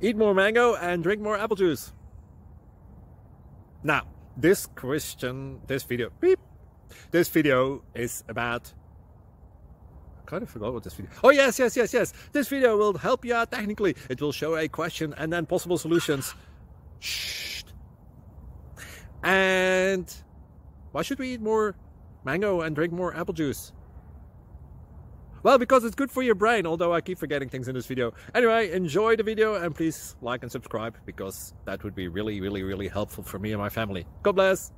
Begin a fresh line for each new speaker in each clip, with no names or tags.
Eat more mango and drink more apple juice. Now, this video is about... I kind of forgot what this video... Oh, yes. This video will help you out technically. It will show a question and then possible solutions. Shh. And why should we eat more mango and drink more apple juice? Well, because it's good for your brain, although I keep forgetting things in this video. Anyway, enjoy the video and please like and subscribe, because that would be really helpful for me and my family. God bless!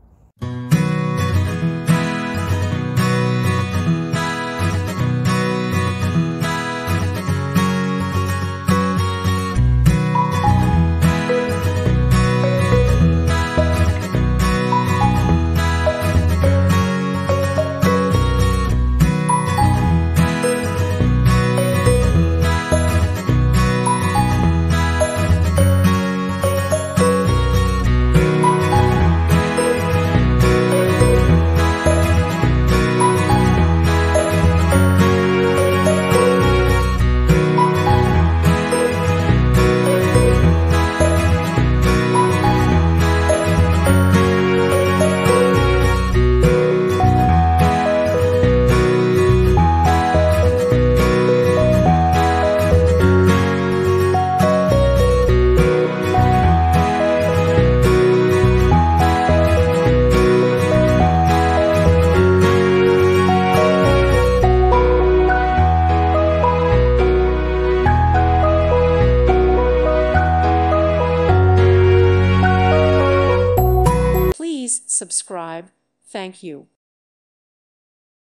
Subscribe. Thank you.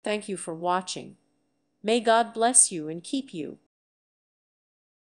Thank you for watching. May God bless you and keep you.